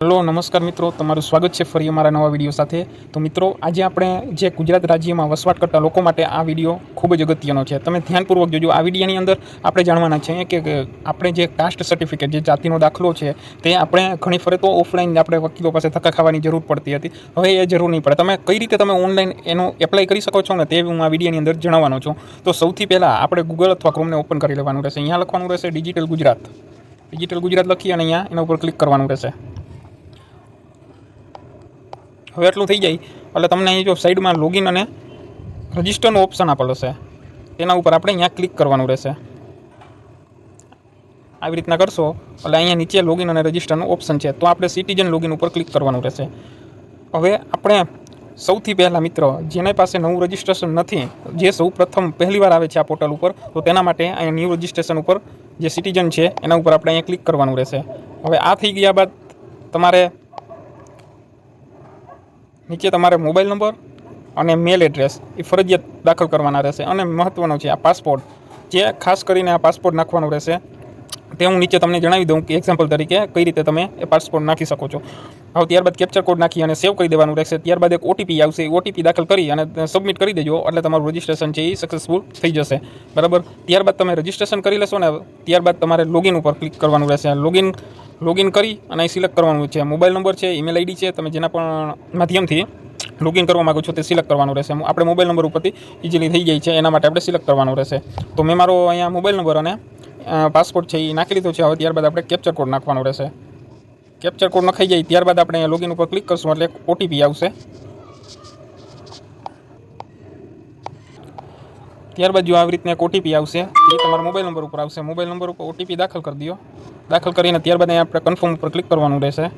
Hello નમસ્કાર મિત્રો, તમારું સ્વાગત છે ફરી અમારા નવા વિડીયો સાથે। તો મિત્રો, આજે આપણે જે ગુજરાત રાજ્યમાં વસવાટ કરતા લોકો માટે આ વિડીયો ખૂબ જ અગત્યનો છે। તમે ધ્યાનપૂર્વક જોજો। આ વિડીયોની અંદર આપણે જાણવાના છે કે આપણે જે કાસ્ટ સર્ટિફિકેટ, જે જાતિનો દાખલો છે, તે આપણે ઘણી ફરે તો ઓફલાઈન આપણે વકીલો પાસે ધક્કા ખાવાની જરૂર પડતી હતી, હવે એ જરૂર નહીં પડે। તમે કઈ રીતે તમે ઓનલાઈન એનો એપ્લાય કરી શકો છો ને, તે હું આ વિડીયોની અંદર જણાવવાનો છું। તો સૌથી પહેલાં આપણે ગૂગલ અથવા ક્રોમને ઓપન કરી લેવાનું રહેશે। અહીંયા લખવાનું રહેશે ડિજિટલ ગુજરાત લખી અને અહીંયા એના ઉપર ક્લિક કરવાનું રહેશે। હવે એટલું થઈ જાય એટલે તમને અહીં જો સાઈડમાં લોગિન અને રજિસ્ટરનો ઓપ્શન આપેલો છે, તેના ઉપર આપણે અહીંયા ક્લિક કરવાનું રહેશે। આવી રીતના કરશો એટલે અહીંયા નીચે લોગિન અને રજિસ્ટરનો ઓપ્શન છે, તો આપણે સિટીઝન લોગિન ઉપર ક્લિક કરવાનું રહેશે। હવે આપણે સૌથી પહેલાં મિત્ર, જેની પાસે નવું રજિસ્ટ્રેશન નથી, જે સૌ પ્રથમ પહેલીવાર આવે છે આ પોર્ટલ ઉપર, તો તેના માટે અહીંયા ન્યૂ રજિસ્ટ્રેશન ઉપર જે સિટીઝન છે એના ઉપર આપણે અહીંયા ક્લિક કરવાનું રહેશે। હવે આ થઈ ગયા બાદ તમારે નીચે તમારે મોબાઈલ નંબર અને મેલ એડ્રેસ એ ફરજિયાત દાખલ કરવાના રહેશે। અને મહત્ત્વનો છે આ પાસપોર્ટ, જે ખાસ કરીને આ પાસપોર્ટ નાખવાનું રહેશે, તે હું નીચે તમને જણાવી દઉં કે એક્ઝામ્પલ તરીકે કઈ રીતે તમે એ પાસપોર્ટ નાખી શકો છો। હવે ત્યારબાદ કેપ્ચર કોડ નાખી અને સેવ કરી દેવાનું રહેશે। ત્યારબાદ એક ઓટીપી આવશે, ઓટીપી દાખલ કરી અને સબમિટ કરી દેજો, એટલે તમારું રજિસ્ટ્રેશન છે એ સક્સેસફુલ થઈ જશે, બરાબર। ત્યારબાદ તમે રજિસ્ટ્રેશન કરી લેશો ને, ત્યારબાદ તમારે લોગિન ઉપર ક્લિક કરવાનું રહેશે। લોગિન કરી અને અહીં સિલેક્ટ કરવાનું છે, મોબાઈલ નંબર છે, ઈમેલ આઈડી છે, તમે જેના પણ માધ્યમથી લોગિન કરવા માગો છો તે સિલેક્ટ કરવાનું રહેશે। આપણે મોબાઈલ નંબર ઉપરથી ઇઝીલી થઈ જાય છે, એના માટે આપણે સિલેક્ટ કરવાનું રહેશે। તો મેં મારો અહીંયા મોબાઈલ નંબર અને પાસપોર્ટ છે એ નાખી લીધો છે। હવે ત્યારબાદ આપણે કેપ્ચર કોડ નાખવાનો રહેશે। કેપ્ચર કોડ નખાઈ જાય ત્યારબાદ આપણે અહીંયા લોગિન ઉપર ક્લિક કરશું એટલે એક ઓટીપી આવશે। ત્યારબાદ જો આવી રીતના એક ઓટીપી આવશે, એ તમારા મોબાઈલ નંબર ઉપર આવશે। મોબાઈલ નંબર ઉપર ઓટીપી દાખલ કરી દો। દાખલ કરીને ત્યારબાદ અહીંયા આપણે કન્ફર્મ ઉપર ક્લિક કરવાનું રહેશે।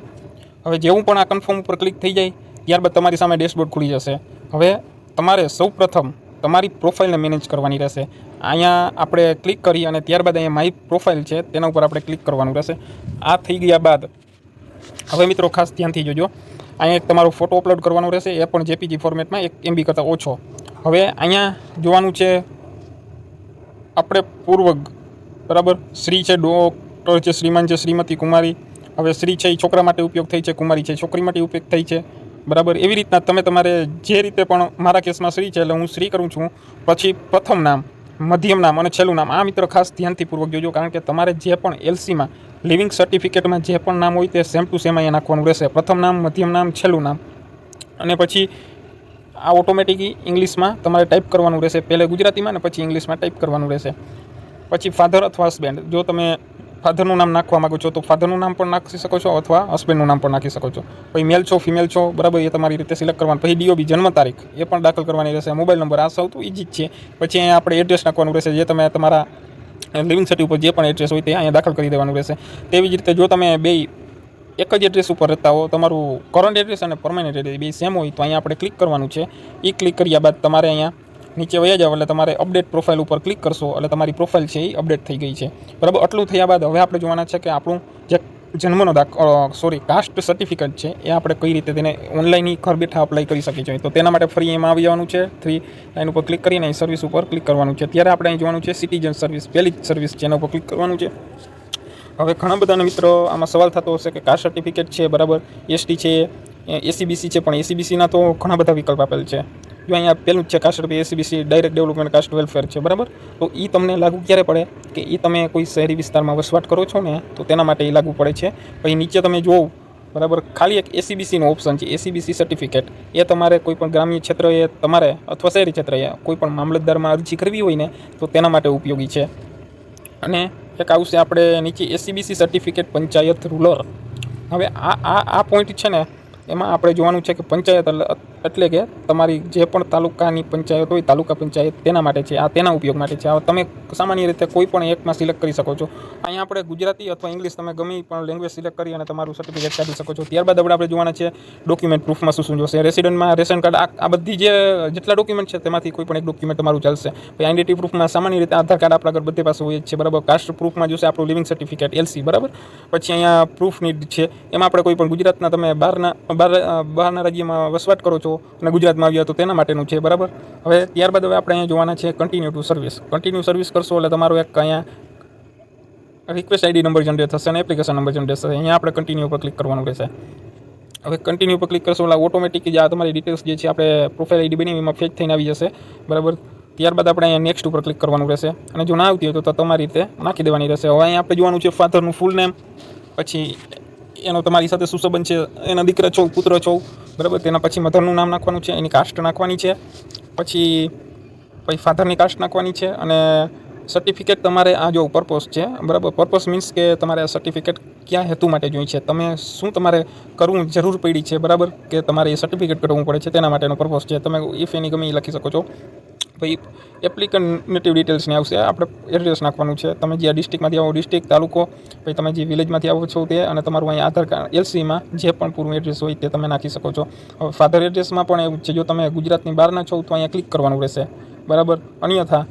હવે જેવું પણ આ કન્ફર્મ ઉપર ક્લિક થઈ જાય ત્યારબાદ તમારી સામે ડેશબોર્ડ ખુલી જશે। હવે તમારે સૌપ્રથમ તમારી પ્રોફાઇલને મેનેજ કરવાની રહેશે। અહીંયા આપણે ક્લિક કરી અને ત્યારબાદ અહીંયા માય પ્રોફાઇલ છે તેના ઉપર આપણે ક્લિક કરવાનું રહેશે। આ થઈ ગયા બાદ હવે મિત્રો ખાસ ધ્યાનથી જોજો, અહીંયા એક તમારો ફોટો અપલોડ કરવાનો રહેશે, એ પણ જેપીજી ફોર્મેટમાં 1 MB કરતાં ઓછો। હવે અહીંયા જોવાનું છે આપણે પૂર્વગ, બરાબર। શ્રી છે, ડૉક્ટર છે, શ્રીમાન છે, શ્રીમતી, કુમારી। હવે શ્રી છે એ છોકરા માટે ઉપયોગ થઈ છે, કુમારી છે છોકરી માટે ઉપયોગ થઈ છે, બરાબર। એવી રીતના તમે તમારે જે રીતે પણ, મારા કેસમાં શ્રી છે એટલે હું શ્રી કરું છું, પછી પ્રથમ નામ, મધ્યમ નામ અને છેલ્લું નામ। આ મિત્રો ખાસ ધ્યાનથી પૂર્વક જોજો, કારણ કે તમારે જે પણ એલસીમાં, લિવિંગ સર્ટિફિકેટમાં જે પણ નામ હોય તે સેમ ટુ સેમ અહીંયા નાખવાનું રહેશે। પ્રથમ નામ, મધ્યમ નામ, છેલ્લું નામ, અને પછી આ ઓટોમેટિકલી ઇંગ્લિશમાં તમારે ટાઈપ કરવાનું રહેશે, પહેલે ગુજરાતીમાં અને પછી ઇંગ્લિશમાં ટાઈપ કરવાનું રહેશે। પછી ફાધર અથવા હસબેન્ડ, જો તમે ફાધરનું નામ નાખવા માગો છો તો ફાધરનું નામ પણ નાખી શકો છો અથવા હસબેન્ડનું નામ પણ નાખી શકો છો। પછી મેલ છો, ફિમેલ છો, બરાબર, એ તમારી રીતે સિલેક્ટ કરવાનું। પછી ડીઓબી, જન્મ તારીખ, એ પણ દાખલ કરવાની રહેશે। મોબાઈલ નંબર, આ સૌથી ઇઝી જ છે। પછી અહીંયા આપણે એડ્રેસ નાખવાનું રહેશે, જે તમે તમારા લિવિંગ સર્ટિ ઉપર જે પણ એડ્રેસ હોય તે અહીંયા દાખલ કરી દેવાનું રહેશે। તેવી જ રીતે જો તમે બે એક જ એડ્રેસ ઉપર રહેતા હો, તમારું કરંટ એડ્રેસ અને પરમેનન્ટ એડ્રેસ બે સેમ હોય, તો અહીંયા આપણે ક્લિક કરવાનું છે। એ ક્લિક કર્યા બાદ તમારે અહીંયા નીચે વયા જાવ એટલે તમારે અપડેટ પ્રોફાઇલ ઉપર ક્લિક કરશો એટલે તમારી પ્રોફાઇલ છે એ અપડેટ થઈ ગઈ છે, બરાબર। આટલું થયા બાદ હવે આપણે જોવાના છે કે આપણું જે જન્મનો કાસ્ટ સર્ટિફિકેટ છે એ આપણે કઈ રીતે તેને ઓનલાઈન ઘર બેઠા અપ્લાય કરી શકીએ છીએ। તો તેના માટે ફરી એમાં આવી જવાનું છે, 3 લાઈન ઉપર ક્લિક કરીને અહીં સર્વિસ ઉપર ક્લિક કરવાનું છે। ત્યારે આપણે અહીં જોવાનું છે સિટીઝન સર્વિસ, પહેલી જ સર્વિસ છે એના ઉપર ક્લિક કરવાનું છે। હવે ઘણા બધાના મિત્રો આમાં સવાલ થતો હશે કે કાસ્ટ સર્ટિફિકેટ છે, બરાબર, એસટી છે, એસીબીસી છે, પણ એસીબીસીના તો ઘણા બધા વિકલ્પ આપેલ છે। જો અહીંયા પહેલું જ છે caste certificate SEBC, direct development caste welfare છે, બરાબર। તો એ તમને લાગુ ક્યારે પડે કે એ તમે કોઈ શહેરી વિસ્તારમાં વસવાટ કરો છો ને, તો તેના માટે એ લાગુ પડે છે। પછી નીચે તમે જોવો, બરાબર, ખાલી એક એસીબીસીનો ઓપ્શન છે, એસીબીસી સર્ટિફિકેટ, એ તમારે કોઈ પણ ગ્રામ્ય ક્ષેત્રએ તમારે અથવા શહેરી ક્ષેત્રએ કોઈ પણ મામલતદારમાં અરજી કરવી હોય ને, તો તેના માટે ઉપયોગી છે। અને એક આવશે આપણે નીચે એસીબીસી સર્ટિફિકેટ પંચાયત રૂરલ। હવે આ પોઈન્ટ છે ને, એમાં આપણે જોવાનું છે કે પંચાયત એટલે કે તમારી જે પણ તાલુકાની પંચાયત હોય, તાલુકા પંચાયત, તેના માટે છે, આ તેના ઉપયોગ માટે છે। તમે સામાન્ય રીતે કોઈ પણ એકમાં સિલેક્ટ કરી શકો છો। અહીંયા આપણે ગુજરાતી અથવા ઇંગ્લિશ, તમે ગમે પણ લેંગ્વેજ સિલેક્ટ કરી અને તમારું સર્ટિફિકેટ કાઢી શકો છો। ત્યારબાદ આપણે જોવાના છે ડોક્યુમેન્ટ પ્રૂફમાં શું જોશે, રેસિડન્ટમાં રેશન કાર્ડ, આ બધી જેટલા ડોક્યુમેન્ટ છે તેમાંથી કોઈ પણ એક ડોક્યુમેન્ટ તમારું ચાલશે। પછી આઈડેન્ટિટી પ્રૂફમાં સામાન્ય રીતે આધાર કાર્ડ આપણા ઘર બધે પાસે હોય જ છે, બરાબર। કાસ્ટ પ્રૂફમાં જોશે આપણું લિવિંગ સર્ટિફિકેટ એલસી, બરાબર। પછી અહીંયા પ્રૂફ નીડ છે, એમાં આપણે કોઈ પણ ગુજરાતના, તમે બહારના રાજ્યમાં વસવાટ કરો છો અને ગુજરાતમાં આવ્યા તો તેના માટેનું છે, બરાબર। હવે ત્યારબાદ આપણે અહીંયા જોવાના છે continue two service. Continue service કરશો એટલે તમારું એક અહીંયા રિક્વેસ્ટ આઈડી નંબર જનરેટ થશે અને એપ્લિકેશન નંબર જનરેટ થશે. અહીંયા આપણે કન્ટિન્યુ પર ક્લિક કરવાનું રહેશે. હવે કન્ટિન્યુ પર ક્લિક કરશો એટલે ઓટોમેટિક જે આ તમારી ડિટેલ્સ જે છે આપણે પ્રોફાઇલ આઈડી બની એમાં ફેચ થઈને આવી જશે, બરાબર. ત્યારબાદ આપણે અહીંયા નેક્સ્ટ ઉપર ક્લિક કરવાનું રહેશે અને જો ના આવતી હોય તો તમારી રીતે નાખી દેવાની રહેશે. હવે અહીંયા આપણે જોવાનું છે ફાધરનું ફૂલ નેમ, પછી એનો તમારી સાથે શું સંબંધ છે, એના દીકરા છો પુત્ર છો, બરાબર. તેના પછી મધરનું નામ નાખવાનું છે, એની કાસ્ટ નાખવાની છે, પછી ફાધરની કાસ્ટ નાખવાની છે અને સર્ટિફિકેટ તમારે આ જો પર્પઝ છે, બરાબર. પર્પઝ મીન્સ કે તમારે આ સર્ટિફિકેટ કયા હેતુ માટે જોઈએ છે, તમે શું તમારે કરવું જરૂર પડી છે, બરાબર, કે તમારે એ સર્ટિફિકેટ કરવું પડે છે તેના માટેનો પર્પઝ છે. તમે ઇફ એની ગમે એ લખી શકો છો. પછી એપ્લિકન્ટ નેટિવ ડિટેલ્સની આવશે, આપણે એડ્રેસ નાખવાનું છે, તમે જે ડિસ્ટ્રિક્ટમાંથી આવો ડિસ્ટ્રિક્ટ, તાલુકો, પછી તમે જે વિલેજમાંથી આવો છો તે, અને તમારું અહીંયા આધાર કાર્ડ એલસીમાં જે પણ પૂરું એડ્રેસ હોય તે તમે નાખી શકો છો. હવે ફાધર એડ્રેસમાં પણ એવું છે, જો તમે ગુજરાતની બહારના છો તો અહીંયા ક્લિક કરવાનું રહેશે, બરાબર. અન્યથા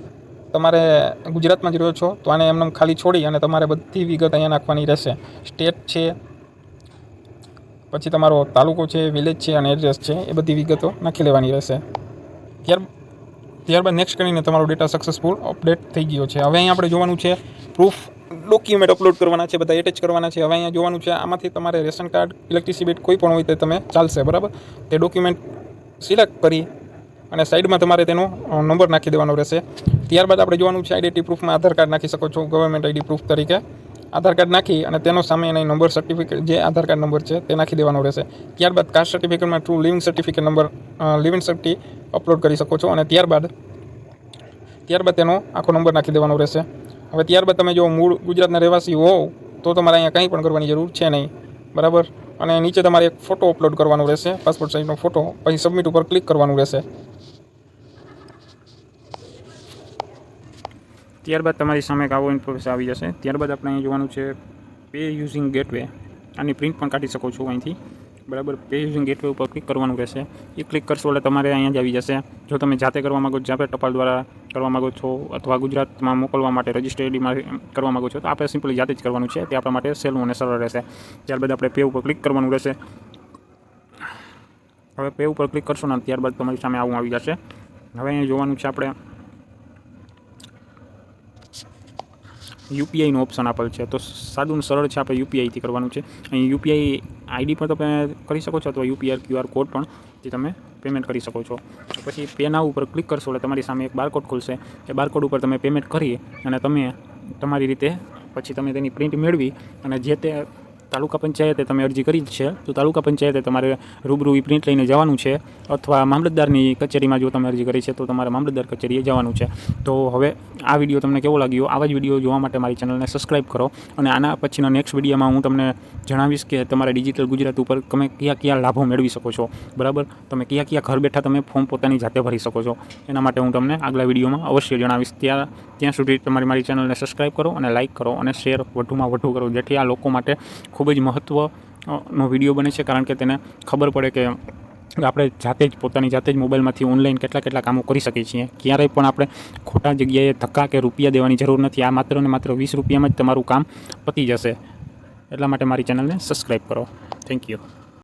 તમારે ગુજરાતમાં જ રહ્યો છો તો આને એમને ખાલી છોડી અને તમારે બધી વિગત અહીંયા નાખવાની રહેશે. સ્ટેટ છે, પછી તમારો તાલુકો છે, વિલેજ છે અને એડ્રેસ છે, એ બધી વિગતો નાખી લેવાની રહેશે. ત્યારબાદ નેક્સ્ટ કરીને તમારો ડેટા સક્સેસફુલ અપડેટ થઈ ગયો છે. હવે અહીંયા આપણે જોવાનું છે પ્રૂફ ડોક્યુમેન્ટ અપલોડ કરવાના છે, બધા એટેચ કરવાના છે. હવે અહીંયા જોવાનું છે આમાંથી તમારે રેશન કાર્ડ, ઇલેક્ટ્રિસિટી બિલ કોઈ પણ હોય તે તમે ચાલશે, બરાબર. તે ડોક્યુમેન્ટ સિલેક્ટ કરી અને સાઈડમાં તમારે તેનો નંબર નાખી દેવાનો રહેશે. ત્યારબાદ આપણે જોવાનું છે આઈડેન્ટિટી પ્રૂફમાં આધાર કાર્ડ નાખી શકો છો, ગવર્મેન્ટ આઈડી પ્રૂફ તરીકે આધાર કાર્ડ નાખી અને તેનો સામે એનો નંબર સર્ટિફિકેટ જે આધાર કાર્ડ નંબર છે તે નાખી દેવાનો રહેશે. ત્યારબાદ કાસ્ટ સર્ટિફિકેટમાં true leaving certificate number leaving cert upload કરી શકો છો અને ત્યારબાદ તેનો આખો નંબર નાખી દેવાનો રહેશે. હવે ત્યારબાદ તમે જો મૂળ ગુજરાતના રહેવાસી હોવ તો તમારે અહીંયા કંઈ પણ કરવાની જરૂર છે નહીં, બરાબર. અને નીચે તમારે એક ફોટો અપલોડ કરવાનો રહેશે, પાસપોર્ટ સાઇઝનો ફોટો, પછી સબમિટ ઉપર ક્લિક કરવાનું રહેશે. ત્યારબાદ તમારી સામે એક આવો ઇન્ફોર્મેશન આવી જશે. ત્યારબાદ આપણે અહીં જોવાનું છે પે યુઝિંગ ગેટવે, આની પ્રિન્ટ પણ કાઢી શકો છો અહીંથી, બરાબર. પે યુઝિંગ ગેટવે ઉપર ક્લિક કરવાનું રહેશે. એ ક્લિક કરશો એટલે તમારે અહીંયા જ આવી જશે. જો તમે જાતે કરવા માગો છો, જાતે ટપાલ દ્વારા કરવા માગો છો અથવા ગુજરાતમાં મોકલવા માટે રજિસ્ટર આઈડીમાં કરવા માગો છો તો આપણે સિમ્પલી જાતે જ કરવાનું છે, તે આપણા માટે સહેલું અને સરળ રહેશે. ત્યારબાદ આપણે પે ઉપર ક્લિક કરવાનું રહેશે. હવે પે ઉપર ક્લિક કરશો ને ત્યારબાદ તમારી સામે આવું આવી જશે. હવે અહીંયા જોવાનું છે આપણે યુપીઆઈનો ઓપ્શન આપેલ છે, તો સાદું સરળ છે, આપણે યુપીઆઈથી કરવાનું છે. અહીં યુપીઆઈ આઈડી પણ તમે કરી શકો છો અથવા યુપીઆઈ ક્યુઆર કોડ પણ જે તમે પેમેન્ટ કરી શકો છો. પછી પે નાઉ ઉપર ક્લિક કરશો એટલે તમારી સામે એક બારકોડ ખુલશે. એ બારકોડ ઉપર તમે પેમેન્ટ કરી અને તમે તમારી રીતે પછી તમે તેની પ્રિન્ટ મેળવી અને જે તે તાલુકા પંચાયતે તમે અરજી કરી છે તો તાલુકા પંચાયતે તમારે રૂબરૂ એ પ્રિન્ટ લઈને જવાનું છે અથવા મામલતદારની કચેરીમાં જો તમે અરજી કરી છે તો તમારે મામલતદાર કચેરીએ જવાનું છે. તો હવે આ વિડીયો તમને કેવો લાગ્યો? આવા જ વિડીયો જોવા માટે મારી ચેનલને સબસ્ક્રાઈબ કરો અને આના પછીના નેક્સ્ટ વિડીયોમાં હું તમને જણાવીશ કે તમારે ડિજિટલ ગુજરાત ઉપર તમે કયા લાભો મેળવી શકો છો, બરાબર. તમે કયા ઘર બેઠા તમે ફોર્મ પોતાની જાતે ભરી શકો છો, એના માટે હું તમને આગલા વિડીયોમાં અવશ્ય જણાવીશ. ત્યાં સુધી મારી ચેનલને સબસ્ક્રાઈબ કરો અને લાઇક કરો અને શેર વધુમાં વધુ કરો, જેથી આ લોકો માટે ખૂબ જ મહત્ત્વનો વિડીયો બને છે. કારણ કે તેને ખબર પડે કે આપણે પોતાની જાતે જ મોબાઈલમાંથી ઓનલાઈન કેટલા કામો કરી શકીએ છીએ. ક્યારેય પણ આપણે ખોટા જગ્યાએ ધક્કા કે રૂપિયા દેવાની જરૂર નથી. આ માત્ર ને માત્ર 20 રૂપિયામાં જ તમારું કામ પતી જશે. એટલા માટે મારી ચેનલને સબસ્ક્રાઈબ કરો. Thank you.